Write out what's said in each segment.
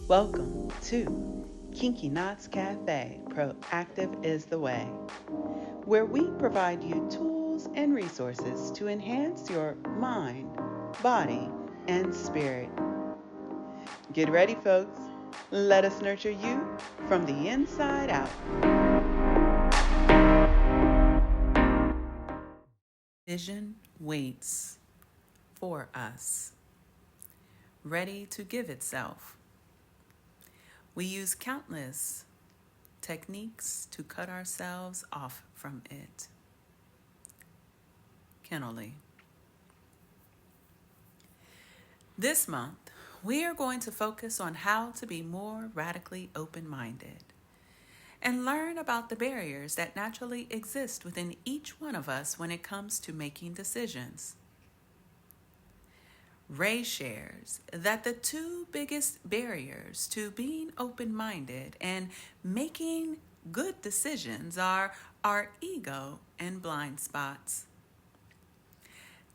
Welcome to Kinky Knots Cafe, Proactive is the Way, where we provide you tools and resources to enhance your mind, body, and spirit. Get ready, folks. Let us nurture you from the inside out. Vision waits for us, ready to give itself. We use countless techniques to cut ourselves off from it. Kennelly. This month, we are going to focus on how to be more radically open-minded and learn about the barriers that naturally exist within each one of us when it comes to making decisions. Ray shares that the two biggest barriers to being open-minded and making good decisions are our ego and blind spots.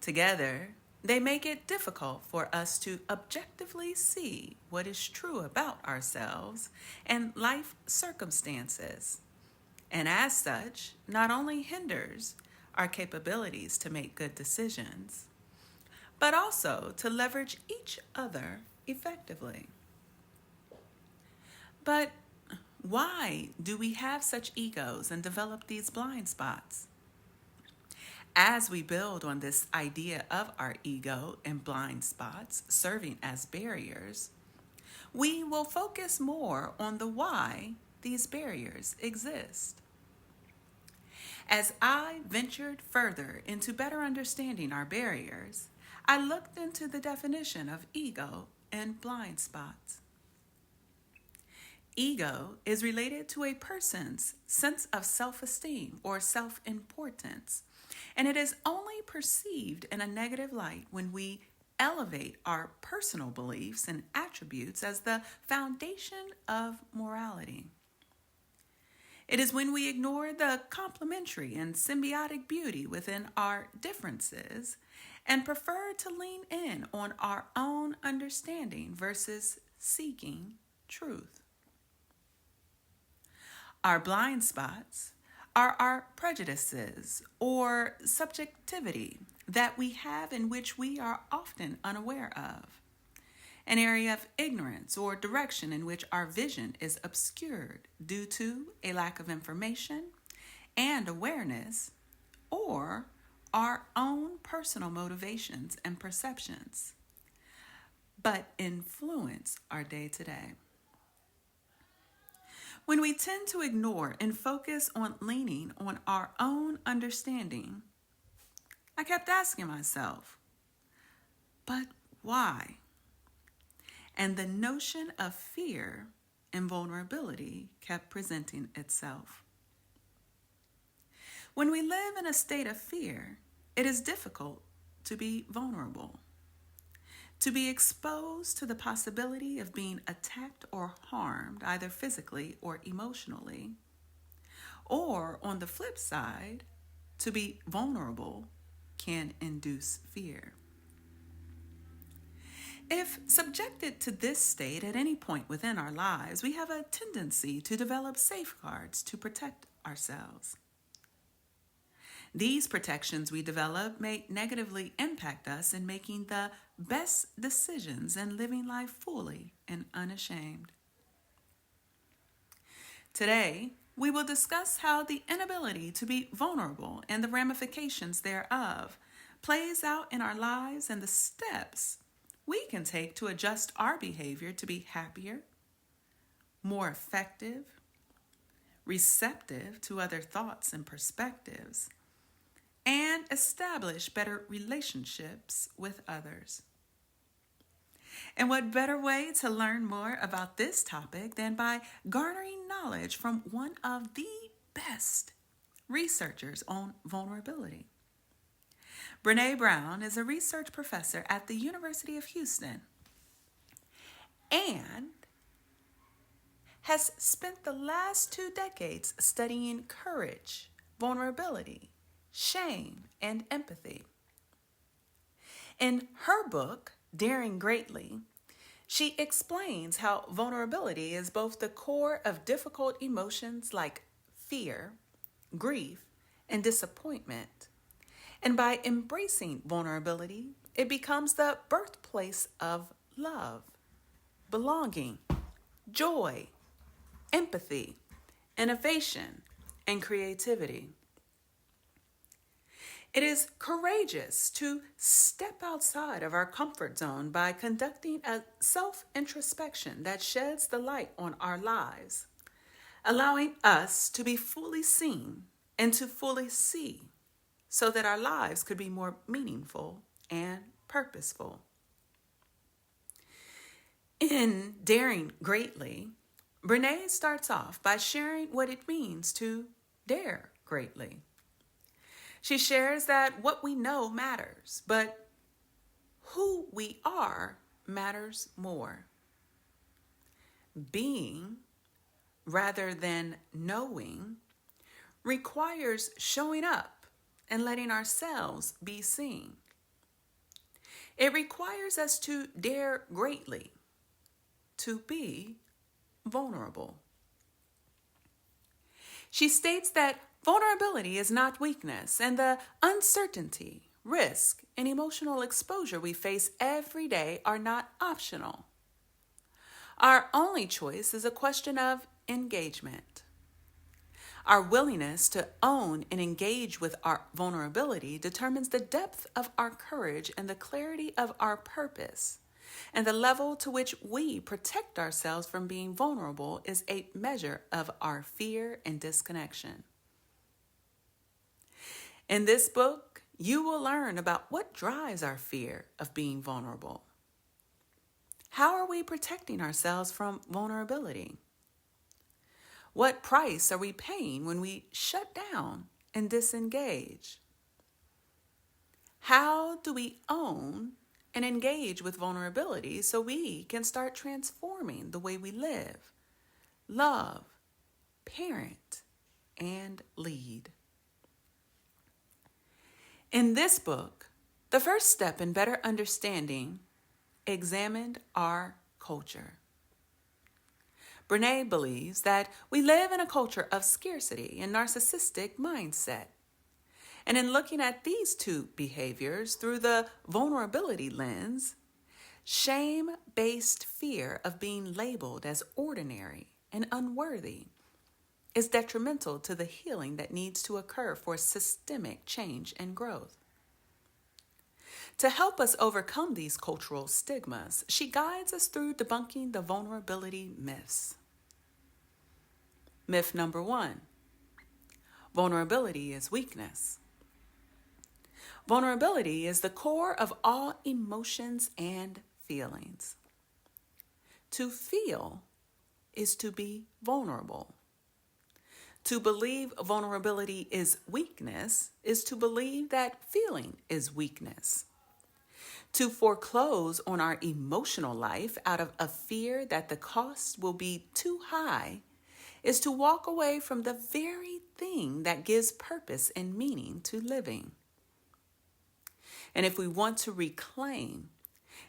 Together, they make it difficult for us to objectively see what is true about ourselves and life circumstances, and as such, not only hinders our capabilities to make good decisions, but also to leverage each other effectively. But why do we have such egos and develop these blind spots? As we build on this idea of our ego and blind spots serving as barriers, we will focus more on the why these barriers exist. As I ventured further into better understanding our barriers, I looked into the definition of ego and blind spots. Ego is related to a person's sense of self-esteem or self-importance, and it is only perceived in a negative light when we elevate our personal beliefs and attributes as the foundation of morality. It is when we ignore the complementary and symbiotic beauty within our differences and prefer to lean in on our own understanding versus seeking truth. Our blind spots are our prejudices or subjectivity that we have in which we are often unaware of, an area of ignorance or direction in which our vision is obscured due to a lack of information and awareness, or our own personal motivations and perceptions, but influence our day-to-day. When we tend to ignore and focus on leaning on our own understanding, I kept asking myself, but why? And the notion of fear and vulnerability kept presenting itself. When we live in a state of fear, it is difficult to be vulnerable, to be exposed to the possibility of being attacked or harmed, either physically or emotionally, or on the flip side, to be vulnerable can induce fear. If subjected to this state at any point within our lives, we have a tendency to develop safeguards to protect ourselves. These protections we develop may negatively impact us in making the best decisions and living life fully and unashamed. Today, we will discuss how the inability to be vulnerable and the ramifications thereof plays out in our lives and the steps we can take to adjust our behavior to be happier, more effective, receptive to other thoughts and perspectives, and establish better relationships with others. And what better way to learn more about this topic than by garnering knowledge from one of the best researchers on vulnerability? Brene Brown is a research professor at the University of Houston and has spent the last 2 decades studying courage, vulnerability, shame, and empathy. In her book, Daring Greatly, She explains how vulnerability is both the core of difficult emotions like fear, grief, and disappointment. And by embracing vulnerability, it becomes the birthplace of love, belonging, joy, empathy, innovation, and creativity. It is courageous to step outside of our comfort zone by conducting a self-introspection that sheds the light on our lives, allowing us to be fully seen and to fully see so that our lives could be more meaningful and purposeful. In Daring Greatly, Brene starts off by sharing what it means to dare greatly. She shares that what we know matters, but who we are matters more. Being, rather than knowing, requires showing up and letting ourselves be seen. It requires us to dare greatly, to be vulnerable. She states that vulnerability is not weakness, and the uncertainty, risk, and emotional exposure we face every day are not optional. Our only choice is a question of engagement. Our willingness to own and engage with our vulnerability determines the depth of our courage and the clarity of our purpose. And the level to which we protect ourselves from being vulnerable is a measure of our fear and disconnection. In this book, you will learn about what drives our fear of being vulnerable. How are we protecting ourselves from vulnerability? What price are we paying when we shut down and disengage? How do we own and engage with vulnerability so we can start transforming the way we live, love, parent, and lead? In this book, the first step in better understanding examined our culture. Brene believes that we live in a culture of scarcity and narcissistic mindset. And in looking at these two behaviors through the vulnerability lens, shame-based fear of being labeled as ordinary and unworthy is detrimental to the healing that needs to occur for systemic change and growth. To help us overcome these cultural stigmas, she guides us through debunking the vulnerability myths. Myth number 1, vulnerability is weakness. Vulnerability is the core of all emotions and feelings. To feel is to be vulnerable. To believe vulnerability is weakness is to believe that feeling is weakness. To foreclose on our emotional life out of a fear that the cost will be too high is to walk away from the very thing that gives purpose and meaning to living. And if we want to reclaim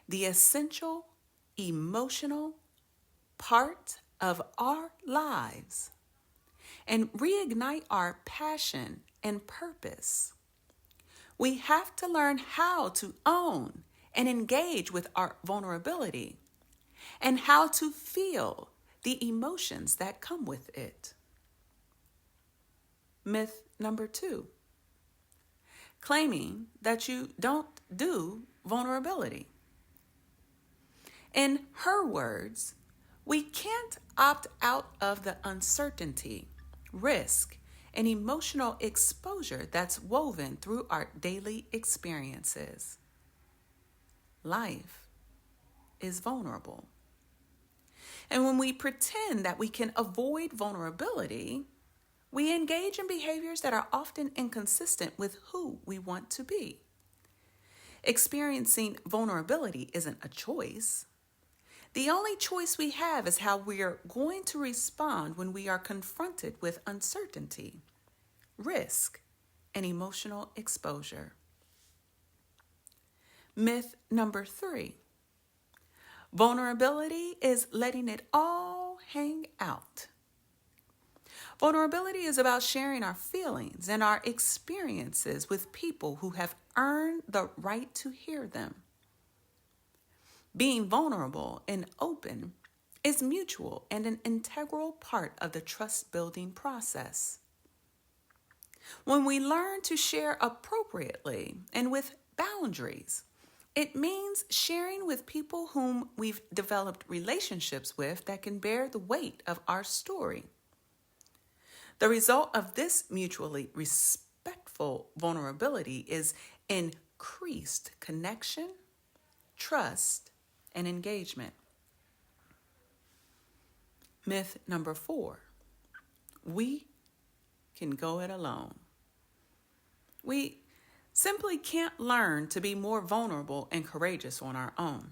the essential emotional part of our lives and reignite our passion and purpose, we have to learn how to own and engage with our vulnerability and how to feel the emotions that come with it. Myth number 2, claiming that you don't do vulnerability. In her words, we can't opt out of the uncertainty, risk, and emotional exposure that's woven through our daily experiences. Life is vulnerable. And when we pretend that we can avoid vulnerability, we engage in behaviors that are often inconsistent with who we want to be. Experiencing vulnerability isn't a choice. The only choice we have is how we are going to respond when we are confronted with uncertainty, risk, and emotional exposure. Myth number 3, Vulnerability is letting it all hang out. Vulnerability is about sharing our feelings and our experiences with people who have earned the right to hear them. Being vulnerable and open is mutual and an integral part of the trust-building process. When we learn to share appropriately and with boundaries, it means sharing with people whom we've developed relationships with that can bear the weight of our story. The result of this mutually respectful vulnerability is increased connection, trust, and engagement. Myth number 4, we can go it alone. We simply can't learn to be more vulnerable and courageous on our own.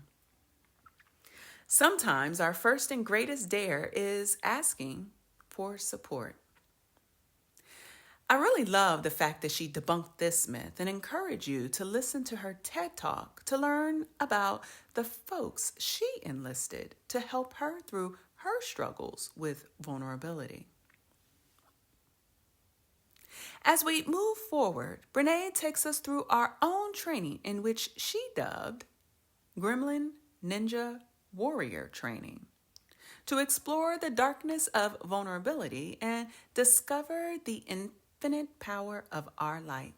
Sometimes our first and greatest dare is asking for support. I really love the fact that she debunked this myth and encourage you to listen to her TED Talk to learn about the folks she enlisted to help her through her struggles with vulnerability. As we move forward, Brene takes us through our own training in which she dubbed Gremlin Ninja Warrior Training to explore the darkness of vulnerability and discover the infinite power of our light.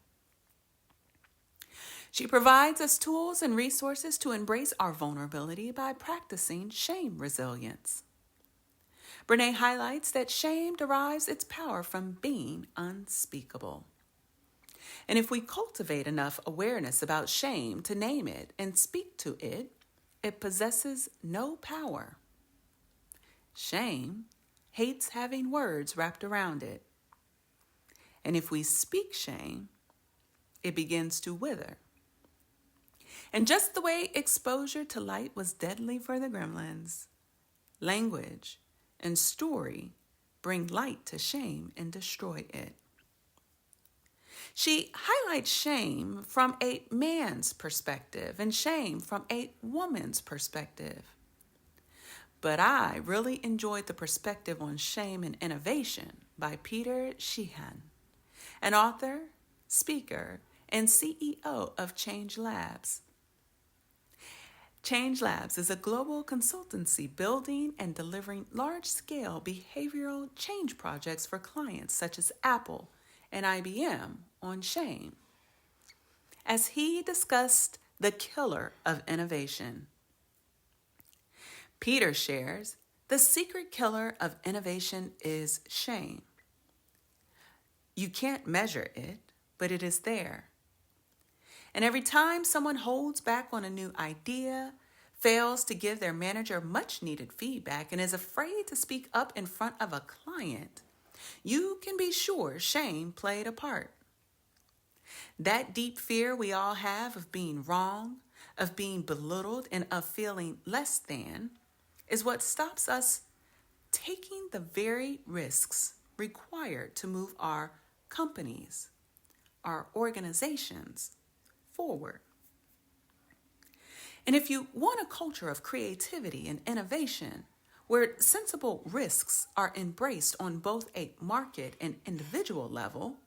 She provides us tools and resources to embrace our vulnerability by practicing shame resilience. Brene highlights that shame derives its power from being unspeakable. And if we cultivate enough awareness about shame to name it and speak to it, it possesses no power. Shame hates having words wrapped around it. And if we speak shame, it begins to wither. And just the way exposure to light was deadly for the gremlins, language and story bring light to shame and destroy it. She highlights shame from a man's perspective and shame from a woman's perspective. But I really enjoyed the perspective on shame and innovation by Peter Sheehan, an author, speaker, and CEO of Change Labs. Change Labs is a global consultancy building and delivering large-scale behavioral change projects for clients such as Apple and IBM on shame. As he discussed the killer of innovation, Peter shares, the secret killer of innovation is shame. You can't measure it, but it is there. And every time someone holds back on a new idea, fails to give their manager much needed feedback, and is afraid to speak up in front of a client, you can be sure shame played a part. That deep fear we all have of being wrong, of being belittled, and of feeling less than is what stops us taking the very risks required to move our companies, our organizations forward. And if you want a culture of creativity and innovation where sensible risks are embraced on both a market and individual level,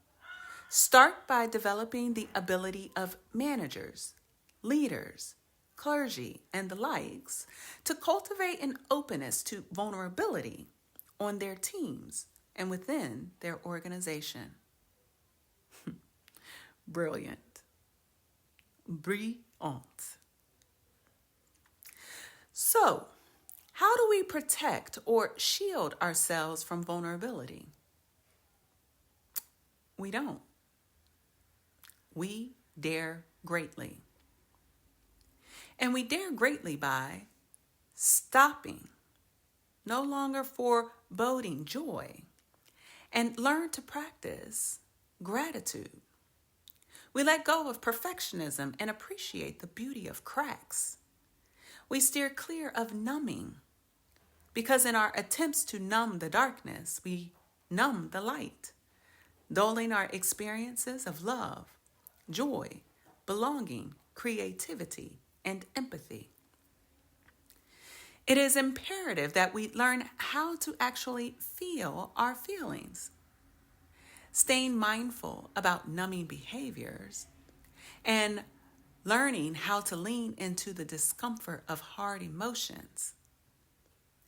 start by developing the ability of managers, leaders, clergy, and the likes to cultivate an openness to vulnerability on their teams and within their organization. Brilliant. Brilliant. So, how do we protect or shield ourselves from vulnerability? We don't. We dare greatly. And we dare greatly by stopping, no longer foreboding joy, and learn to practice gratitude. We let go of perfectionism and appreciate the beauty of cracks. We steer clear of numbing, because in our attempts to numb the darkness, we numb the light, dulling our experiences of love, joy, belonging, creativity, and empathy. It is imperative that we learn how to actually feel our feelings. Staying mindful about numbing behaviors and learning how to lean into the discomfort of hard emotions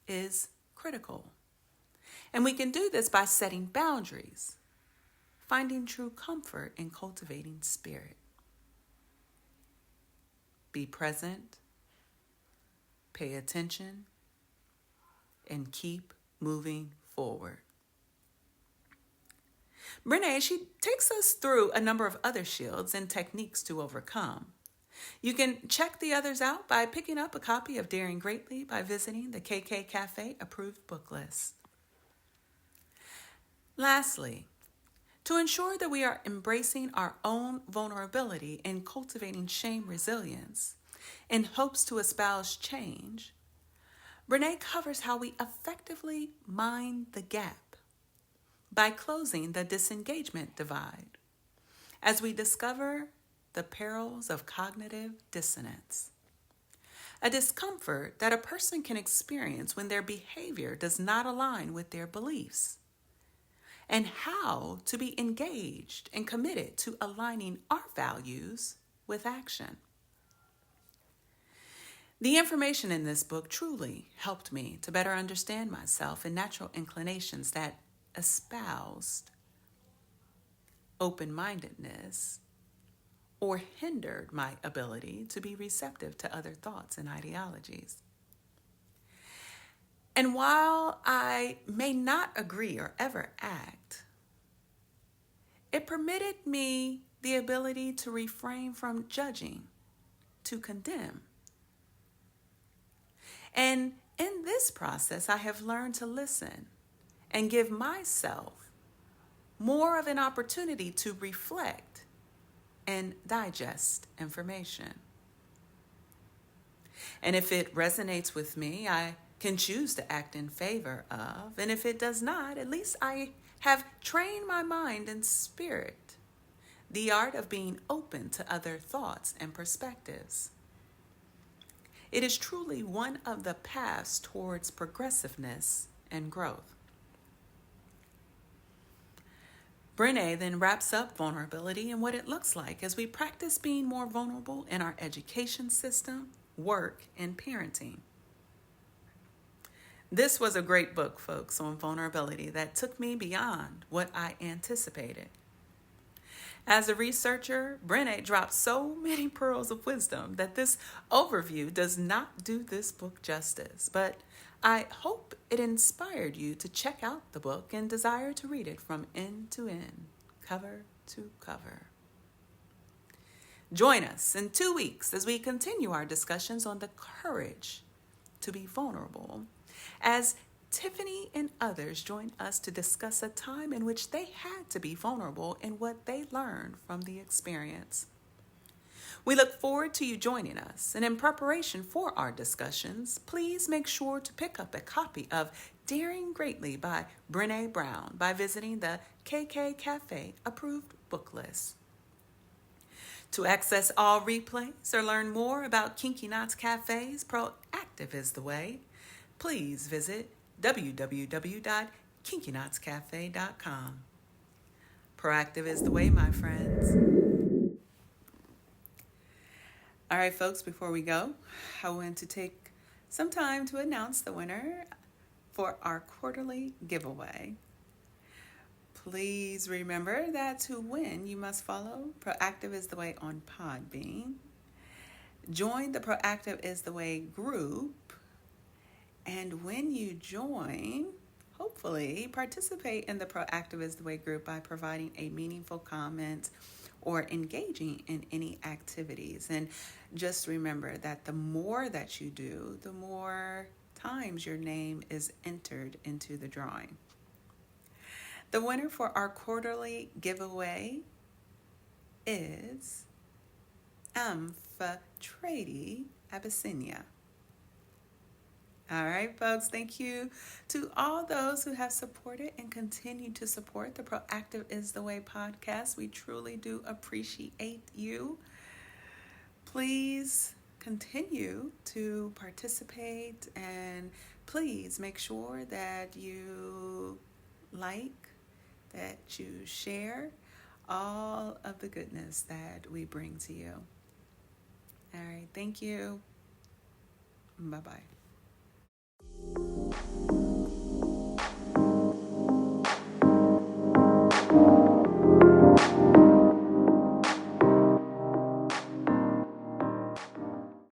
is critical. And we can do this by setting boundaries, finding true comfort in cultivating spirit. Be present, pay attention, and keep moving forward. Brene, she takes us through a number of other shields and techniques to overcome. You can check the others out by picking up a copy of Daring Greatly by visiting the KK Cafe approved book list. Lastly, to ensure that we are embracing our own vulnerability and cultivating shame resilience in hopes to espouse change, Brene covers how we effectively mind the gap by closing the disengagement divide as we discover the perils of cognitive dissonance, a discomfort that a person can experience when their behavior does not align with their beliefs, and how to be engaged and committed to aligning our values with action. The information in this book truly helped me to better understand myself and natural inclinations that espoused open-mindedness or hindered my ability to be receptive to other thoughts and ideologies. And while I may not agree or ever act, it permitted me the ability to refrain from judging, to condemn. And in this process, I have learned to listen and give myself more of an opportunity to reflect and digest information. And if it resonates with me, I can choose to act in favor of. And if it does not, at least I have trained my mind and spirit the art of being open to other thoughts and perspectives. It is truly one of the paths towards progressiveness and growth. Brene then wraps up vulnerability and what it looks like as we practice being more vulnerable in our education system, work, and parenting. This was a great book, folks, on vulnerability that took me beyond what I anticipated. As a researcher, Brene dropped so many pearls of wisdom that this overview does not do this book justice, but I hope it inspired you to check out the book and desire to read it from end to end, cover to cover. Join us in 2 weeks as we continue our discussions on the courage to be vulnerable, as Tiffany and others join us to discuss a time in which they had to be vulnerable and what they learned from the experience. We look forward to you joining us, and in preparation for our discussions, please make sure to pick up a copy of Daring Greatly by Brene Brown by visiting the KK Cafe approved book list. To access all replays or learn more about Kinky Knots Cafe's Proactive is the Way, please visit www.kinkyknotscafe.com. Proactive is the way, my friends. All right, folks, before we go, I want to take some time to announce the winner for our quarterly giveaway. Please remember that to win, you must follow Proactive is the Way on Podbean. Join the Proactive is the Way group. And when you join, hopefully participate in the Proactive is the Way group by providing a meaningful comment or engaging in any activities. And just remember that the more that you do, the more times your name is entered into the drawing. The winner for our quarterly giveaway is Trady Abyssinia. All right, folks, thank you to all those who have supported and continue to support the Proactive is the Way podcast. We truly do appreciate you. Please continue to participate, and please make sure that you like, that you share all of the goodness that we bring to you. All right, thank you. Bye-bye.